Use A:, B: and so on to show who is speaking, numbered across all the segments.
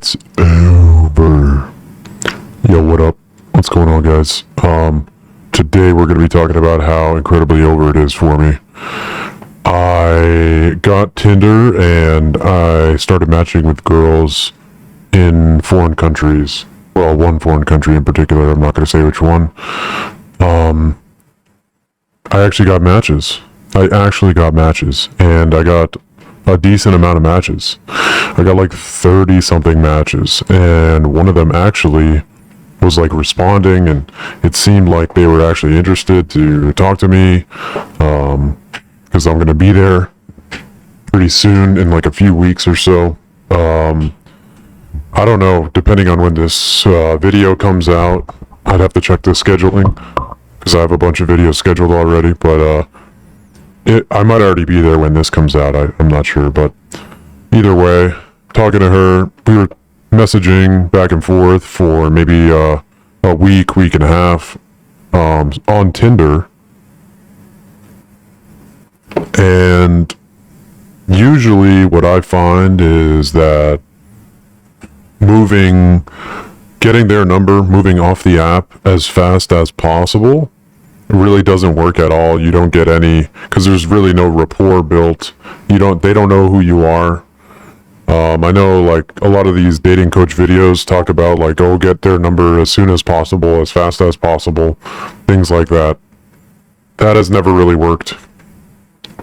A: It's over. Yo, what up? What's going on, guys? Today we're going to be talking about how incredibly over it is for me. I got Tinder and I started matching with girls in foreign countries. Well, one foreign country in particular. I'm not going to say which one. I actually got matches. And I got a decent amount of matches. I got like 30 something matches, and one of them actually was like responding, and it seemed like they were actually interested to talk to me, because I'm gonna be there pretty soon in like a few weeks or so. I don't know, depending on when this video comes out, I'd have to check the scheduling, because I have a bunch of videos scheduled already, but I might already be there when this comes out. I'm not sure, but either way, talking to her, we were messaging back and forth for maybe a week and a half on Tinder. And usually what I find is that getting their number, moving off the app as fast as possible, really doesn't work at all. You don't get any, because there's really no rapport built. They don't know who you are. I know like a lot of these dating coach videos talk about like, oh, get their number as soon as possible, as fast as possible, things like that. That has never really worked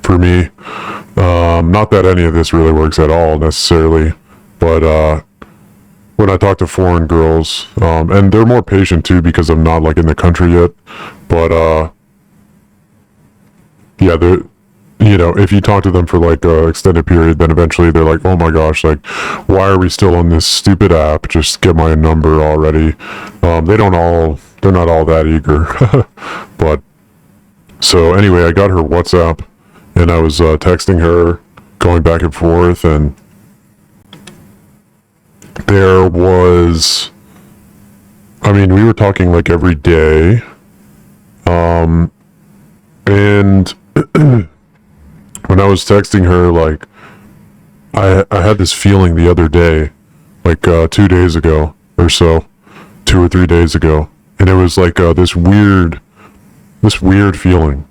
A: for me. Not that any of this really works at all necessarily, but when I talk to foreign girls, and they're more patient too because I'm not like in the country yet, but yeah, if you talk to them for like an extended period, then eventually they're like, oh my gosh, like, why are we still on this stupid app? Just get my number already. They're not all that eager. But so anyway, I got her WhatsApp and I was texting her, going back and forth, and we were talking like every day. And when I was texting her, like, I had this feeling the other day, like 2 days ago or so, 2 or 3 days ago, and it was like this weird feeling.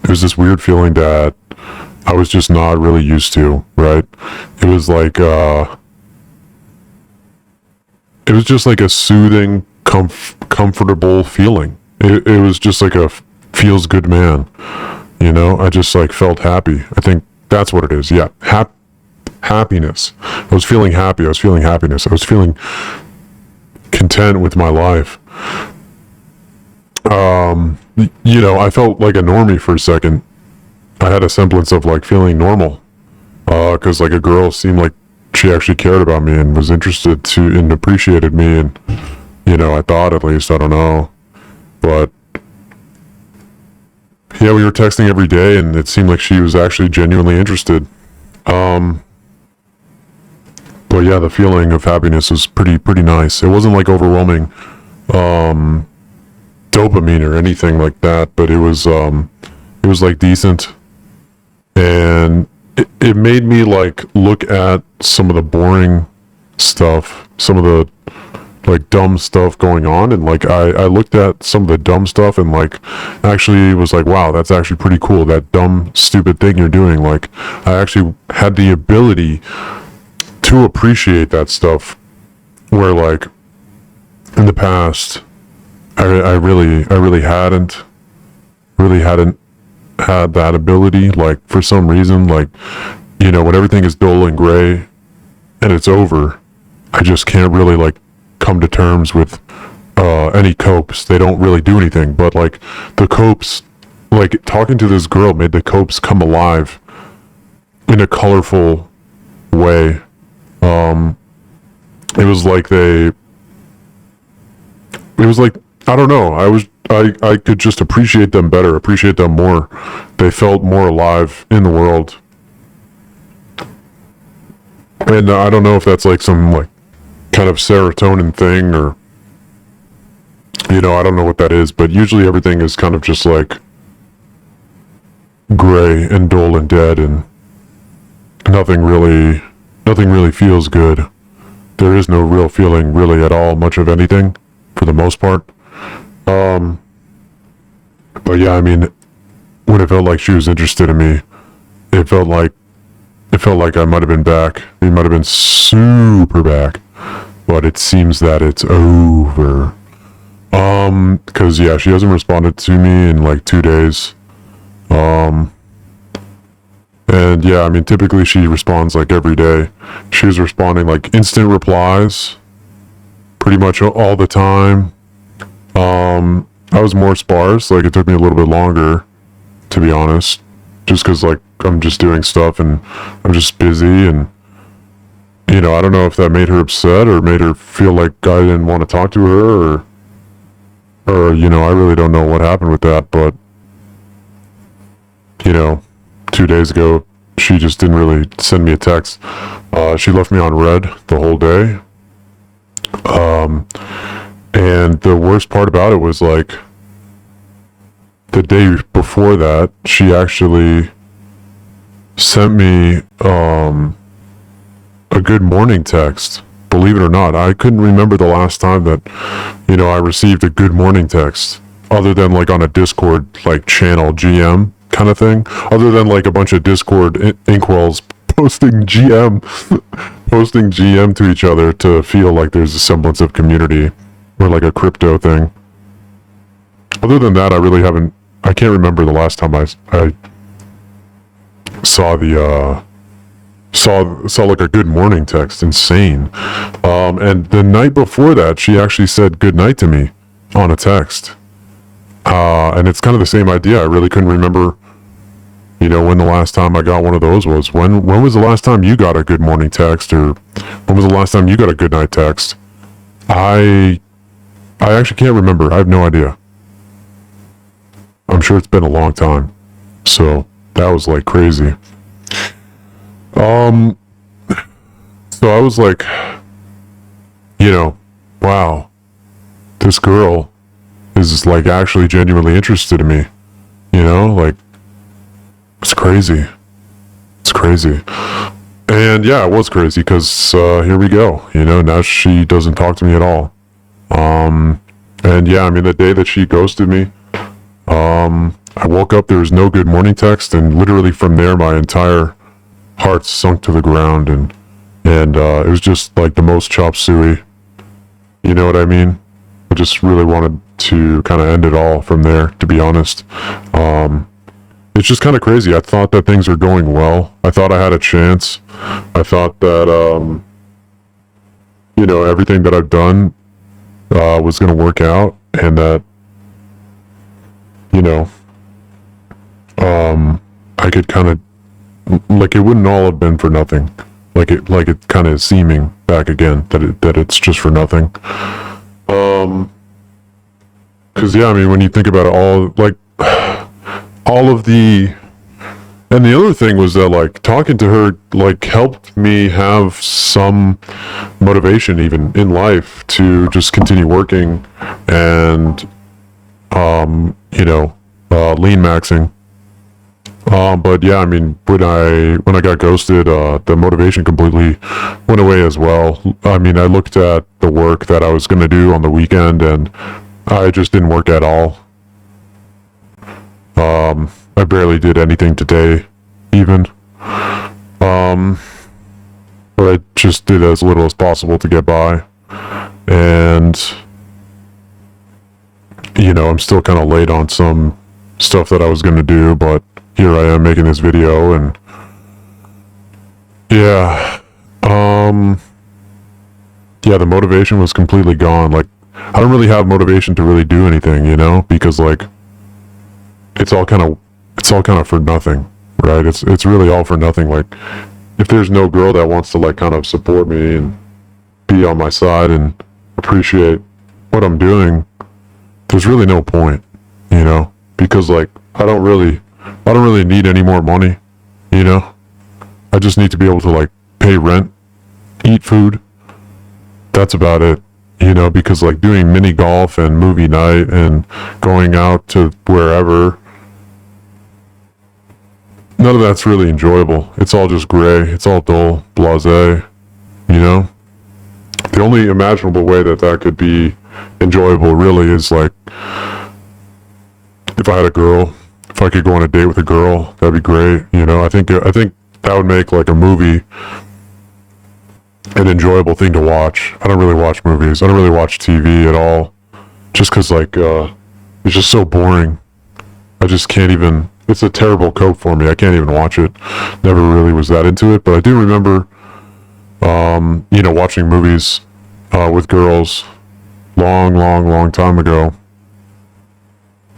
A: It was this weird feeling that I was just not really used to, right? It was like, it was just like a soothing, comfortable feeling. It was just like a feels good man. I just like felt happy. I think that's what it is. Yeah. Happiness. I was feeling happy. I was feeling happiness. I was feeling content with my life. I felt like a normie for a second. I had a semblance of like feeling normal. Cause like a girl seemed like she actually cared about me and was interested and appreciated me. And, I thought, at least, I don't know, but yeah, we were texting every day, and it seemed like she was actually genuinely interested. But yeah, the feeling of happiness was pretty nice. It wasn't like overwhelming dopamine or anything like that, but it was like decent, and it made me like look at some of the boring stuff, some of the like dumb stuff going on, and like I looked at some of the dumb stuff and like actually was like, wow, that's actually pretty cool, that dumb stupid thing you're doing. Like, I actually had the ability to appreciate that stuff, where like in the past I really hadn't had that ability. Like, for some reason, like, when everything is dull and gray and it's over, I just can't really like come to terms with any copes. They don't really do anything, but like the copes, like talking to this girl made the copes come alive in a colorful way. It was like I don't know, I could just appreciate them better, appreciate them more. They felt more alive in the world. And I don't know if that's like some like kind of serotonin thing, or I don't know what that is, but usually everything is kind of just like gray and dull and dead, and nothing really feels good. there is no real feeling really at all, much of anything, for the most part. But yeah, I mean, when it felt like she was interested in me, it felt like I might have been back. It might have been super back. But it seems that it's over. Cause yeah, she hasn't responded to me in like 2 days. And yeah, I mean, typically she responds like every day. She was responding like instant replies pretty much all the time. I was more sparse. Like, it took me a little bit longer, to be honest, just because like I'm just doing stuff and I'm just busy, and I don't know if that made her upset or made her feel like I didn't want to talk to her, or I really don't know what happened with that. But 2 days ago, she just didn't really send me a text. She left me on red the whole day. And the worst part about it was like the day before that, she actually sent me a good morning text. Believe it or not, I couldn't remember the last time that I received a good morning text, other than like on a Discord like channel GM kind of thing, other than like a bunch of Discord inkwells posting GM to each other to feel like there's a semblance of community, or like a crypto thing. Other than that, I can't remember the last time I saw saw like a good morning text. Insane. And the night before that, she actually said good night to me on a text. And it's kind of the same idea. I really couldn't remember, when the last time I got one of those was. When was the last time you got a good morning text, or when was the last time you got a good night text? I actually can't remember. I have no idea. I'm sure it's been a long time. So that was like crazy. So I was like, wow, this girl is like actually genuinely interested in me. Like, it's crazy. It's crazy. And yeah, it was crazy because here we go. Now she doesn't talk to me at all. And yeah, I mean, the day that she ghosted me, I woke up, there was no good morning text, and literally from there, my entire heart sunk to the ground, and it was just like the most chop suey. You know what I mean? I just really wanted to kind of end it all from there, to be honest. It's just kind of crazy. I thought that things were going well. I thought I had a chance. I thought that, everything that I've done was going to work out, and that, I could kind of, like, it wouldn't all have been for nothing. Like it kind of seeming back again that it's just for nothing. Cause yeah, I mean, when you think about it, all of the, and the other thing was that like talking to her like helped me have some motivation even in life to just continue working and lean maxing. But yeah, I mean, when I got ghosted, the motivation completely went away as well. I mean, I looked at the work that I was going to do on the weekend, and I just didn't work at all. I barely did anything today, even. But I just did as little as possible to get by. And, I'm still kind of late on some stuff that I was going to do, but here I am making this video, and yeah, the motivation was completely gone. Like, I don't really have motivation to really do anything, because like, it's all kind of for nothing, right? It's really all for nothing. Like, if there's no girl that wants to like kind of support me and be on my side and appreciate what I'm doing, there's really no point, because like, I don't really need any more money, I just need to be able to like pay rent, eat food. That's about it, because like doing mini golf and movie night and going out to wherever, none of that's really enjoyable. It's all just gray. It's all dull, blasé, the only imaginable way that that could be enjoyable really is like if I had a girl, if I could go on a date with a girl, that'd be great. You know, I think that would make like a movie an enjoyable thing to watch. I don't really watch movies. I don't really watch TV at all, just because like it's just so boring. I just can't even. It's a terrible cope for me. I can't even watch it. Never really was that into it, but I do remember, you know, watching movies with girls long time ago.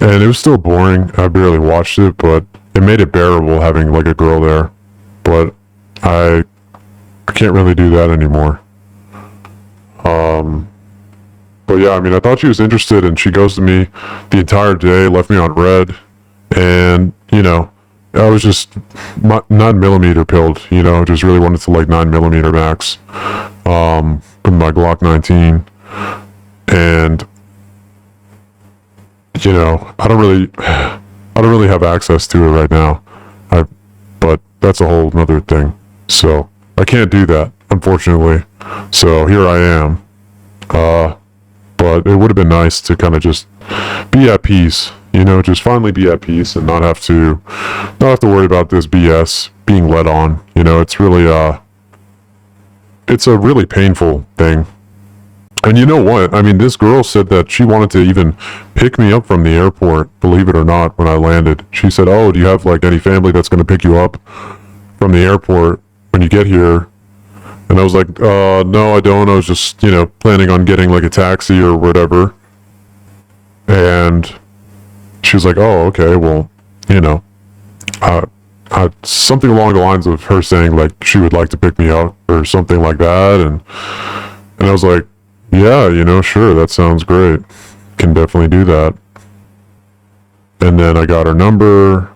A: And it was still boring. I barely watched it, but it made it bearable having like a girl there. But I can't really do that anymore. But yeah, I mean, I thought she was interested, and she ghosted me the entire day, left me on red, and you know, I was just 9mm pilled. You know, just really wanted to like 9mm max, with my Glock 19, and you know, I don't really have access to it right now. But that's a whole nother thing. So I can't do that, unfortunately. So here I am. But it would have been nice to kind of just be at peace, you know, just finally be at peace and not have to worry about this BS being led on. You know, it's really it's a really painful thing. And you know what? I mean, this girl said that she wanted to even pick me up from the airport, believe it or not, when I landed. She said, "Oh, do you have like any family that's going to pick you up from the airport when you get here?" And I was like, no, I don't. I was just, you know, planning on getting like a taxi or whatever. And she was like, "Oh, okay, well, you know, something along the lines of her saying like she would like to pick me up or something like that." And I was like, "Yeah, you know, sure, that sounds great. Can definitely do that." And then I got her number,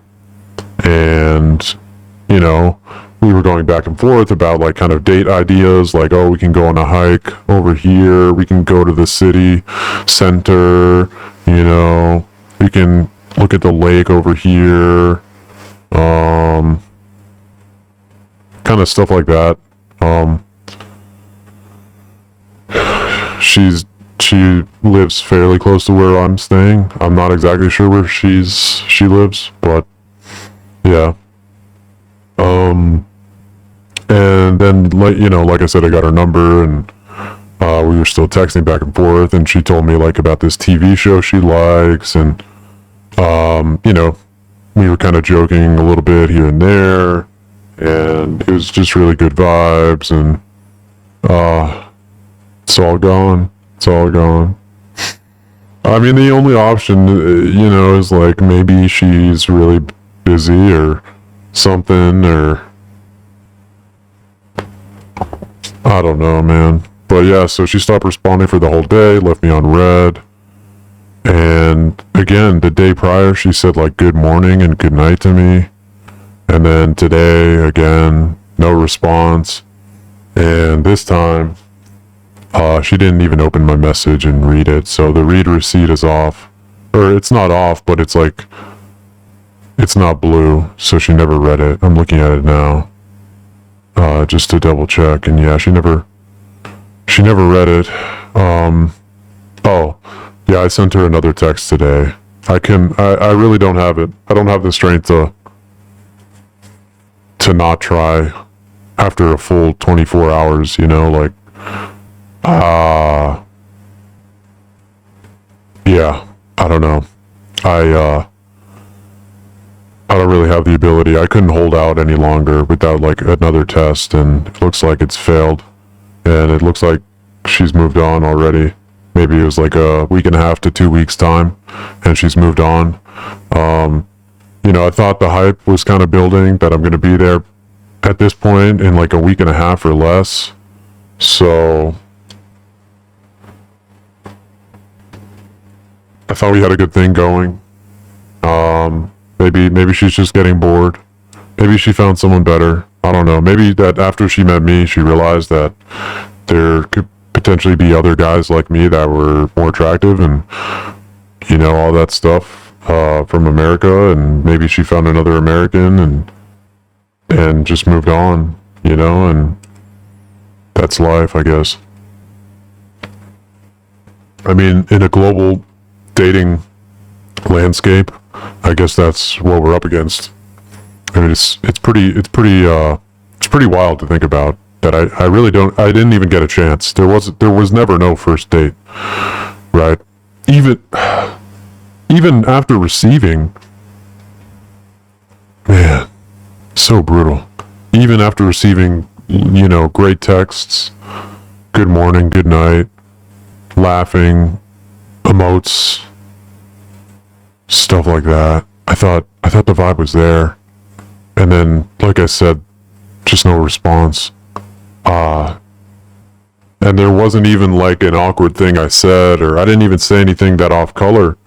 A: and, you know, we were going back and forth about like kind of date ideas, like, oh, we can go on a hike over here, we can go to the city center, you know, we can look at the lake over here, kind of stuff like that. She lives fairly close to where I'm staying. I'm not exactly sure where she lives, but yeah. And then, like, you know, like I said, I got her number, and we were still texting back and forth, and she told me like about this TV show she likes, and you know, we were kind of joking a little bit here and there, and it was just really good vibes, and it's all gone. It's all gone. I mean, the only option, you know, is like maybe she's really busy or something, or I don't know, man. But yeah, so she stopped responding for the whole day, left me on red. And again, the day prior, she said like good morning and good night to me. And then today, again, no response. And this time, she didn't even open my message and read it. So the read receipt is off. Or it's not off, but it's like, it's not blue. So she never read it. I'm looking at it now. Just to double check. And yeah, she never read it. Oh, yeah, I sent her another text today. I really don't have it. I don't have the strength to not try after a full 24 hours, you know, like, yeah, I don't know. I don't really have the ability. I couldn't hold out any longer without like another test, and it looks like it's failed, and it looks like she's moved on already. Maybe it was like a week and a half to 2 weeks time, and she's moved on. You know, I thought the hype was kind of building that I'm going to be there at this point in like a week and a half or less. So I thought we had a good thing going. Maybe she's just getting bored. Maybe she found someone better. I don't know. Maybe that after she met me, she realized that there could potentially be other guys like me that were more attractive, and, you know, all that stuff from America, and maybe she found another American and just moved on, you know, and that's life, I guess. I mean, in a global dating landscape, I guess that's what we're up against. I mean, it's pretty wild to think about that. I really don't. I didn't even get a chance. There was never no first date, right? Even after receiving, man, so brutal. Even after receiving, great texts, good morning, good night, laughing, emotes, stuff like that. I thought the vibe was there. And then, like I said, just no response. And there wasn't even like an awkward thing I said, or I didn't even say anything that off color.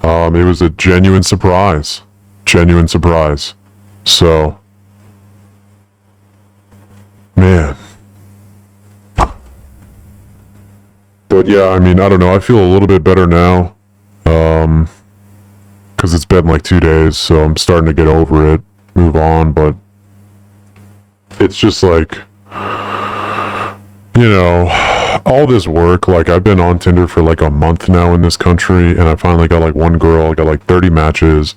A: It was a genuine surprise. Genuine surprise. So, man. But yeah, I mean, I don't know. I feel a little bit better now. Because it's been like 2 days, so I'm starting to get over it, move on, but it's just like, all this work, like I've been on Tinder for like a month now in this country, and I finally got like one girl, I got like 30 matches,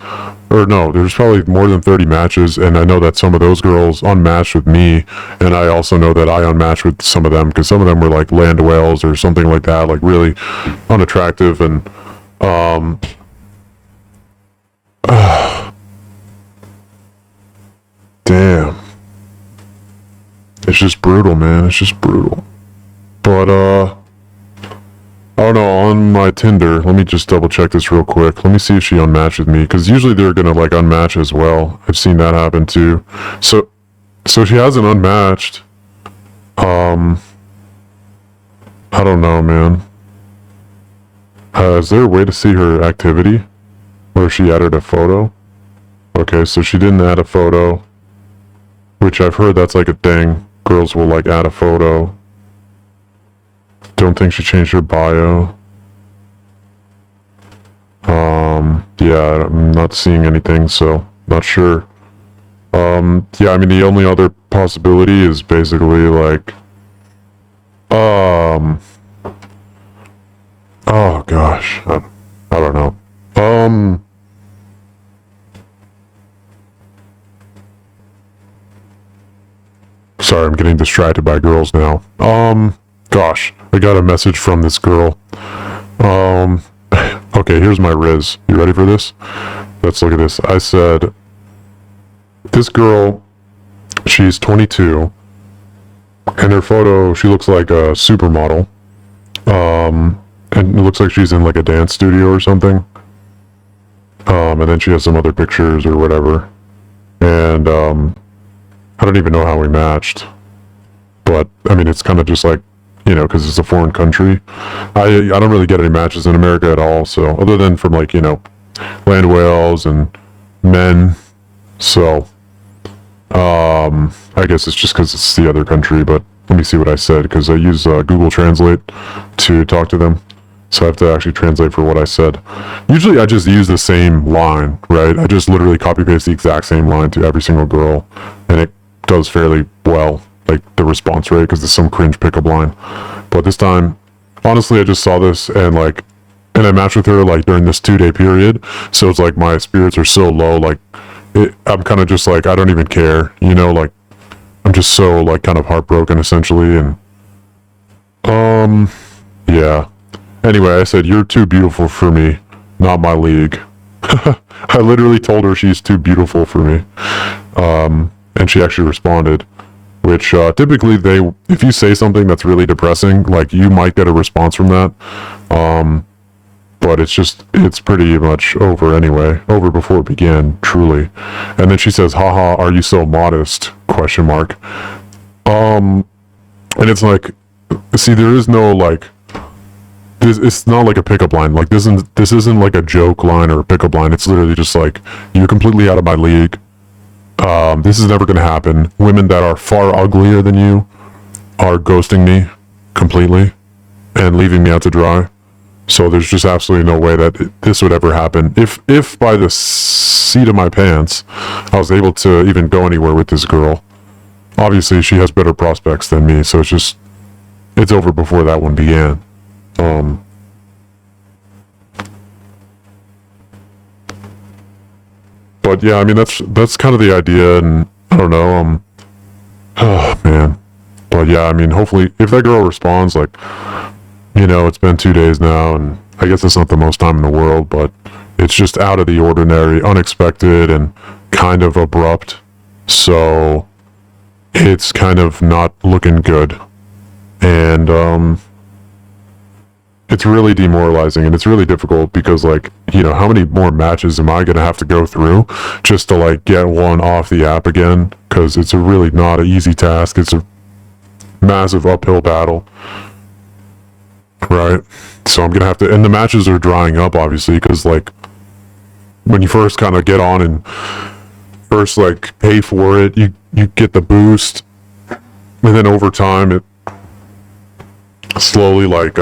A: or no, there's probably more than 30 matches, and I know that some of those girls unmatched with me, and I also know that I unmatched with some of them, because some of them were like land whales or something like that, like really unattractive, and damn. It's just brutal, man. It's just brutal. But, I don't know, on my Tinder, let me just double check this real quick. Let me see if she unmatched with me, because usually they're gonna, like, unmatch as well. I've seen that happen, too. So she hasn't unmatched. I don't know, man. Is there a way to see her activity? Or she added a photo? Okay, so she didn't add a photo. Which I've heard that's like a thing. Girls will like add a photo. Don't think she changed her bio. Yeah, I'm not seeing anything, so not sure. Yeah, I mean the only other possibility is basically like, oh gosh, I don't know. Sorry, I'm getting distracted by girls now. Gosh, I got a message from this girl. Okay, here's my Riz. You ready for this? Let's look at this. I said, this girl, she's 22, and her photo, she looks like a supermodel. And it looks like she's in like a dance studio or something. And then she has some other pictures or whatever. And, I don't even know how we matched, but I mean, it's kind of just like, because it's a foreign country. I don't really get any matches in America at all. So other than from like, land whales and men. So, I guess it's just because it's the other country, but let me see what I said, because I use Google Translate to talk to them. So I have to actually translate for what I said. Usually I just use the same line, right? I just literally copy paste the exact same line to every single girl, and it does fairly well, like the response rate, because there's some cringe pickup line. But this time, honestly, I just saw this and I matched with her like during this 2-day period. So it's like my spirits are so low, like I'm kind of just like, I don't even care, like I'm just so like kind of heartbroken essentially. And yeah. Anyway, I said, you're too beautiful for me, not my league. I literally told her she's too beautiful for me. And she actually responded, which typically if you say something that's really depressing, like you might get a response from that. But it's pretty much over anyway, over before it began, truly. And then she says, haha, are you so modest? ? And it's like, see, there is no like, it's not like a pickup line. Like this isn't like a joke line or a pickup line. It's literally just like, you're completely out of my league. This is never going to happen. Women that are far uglier than you are ghosting me completely and leaving me out to dry. So there's just absolutely no way that this would ever happen. If by the seat of my pants, I was able to even go anywhere with this girl, obviously she has better prospects than me. So it's over before that one began. But yeah, I mean that's kind of the idea, and I don't know, oh man. But yeah, I mean, hopefully, if that girl responds, like, it's been 2 days now, and I guess it's not the most time in the world, but it's just out of the ordinary, unexpected, and kind of abrupt. So it's kind of not looking good. And it's really demoralizing, and it's really difficult because, like, how many more matches am I going to have to go through just to, like, get one off the app again? Because it's a really not an easy task. It's a massive uphill battle, right? So I'm gonna have to, and the matches are drying up, obviously, because, like, when you first kind of get on and first, like, pay for it, you get the boost, and then over time it slowly, like,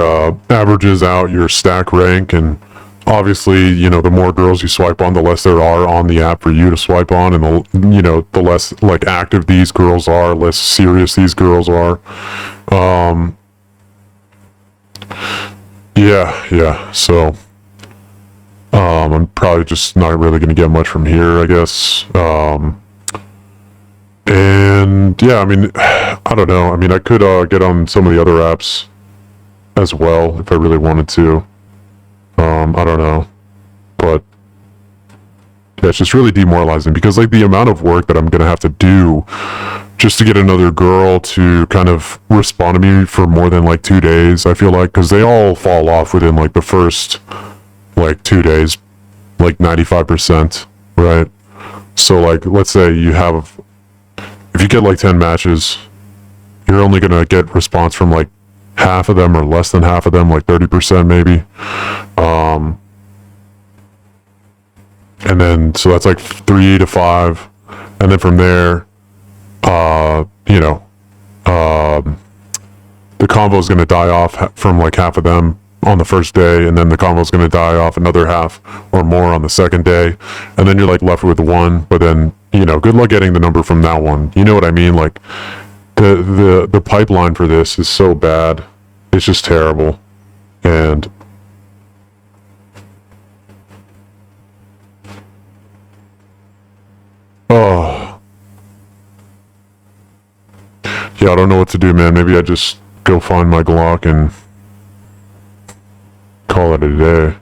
A: averages out your stack rank, and obviously, the more girls you swipe on, the less there are on the app for you to swipe on, and the less, like, active these girls are, less serious these girls are. Yeah. So, I'm probably just not really gonna get much from here, I guess. And yeah, I mean, I don't know. I mean, I could get on some of the other apps as well if I really wanted to. I don't know, but yeah, it's just really demoralizing because, like, the amount of work that I'm gonna have to do just to get another girl to kind of respond to me for more than, like, 2 days, I feel like, because they all fall off within, like, the first, like, 2 days, like 95%, right? So, like, let's say if you get, like, 10 matches, you're only gonna get response from, like, half of them or less than half of them, like 30% maybe. And then, so that's like 3 to 5. And then from there, the convo is going to die off from, like, half of them on the first day. And then the convo is going to die off another half or more on the second day. And then you're, like, left with one. But then, good luck getting the number from that one. You know what I mean? Like, the pipeline for this is so bad. It's just terrible. And oh, yeah, I don't know what to do, man. Maybe I just go find my Glock and call it a day.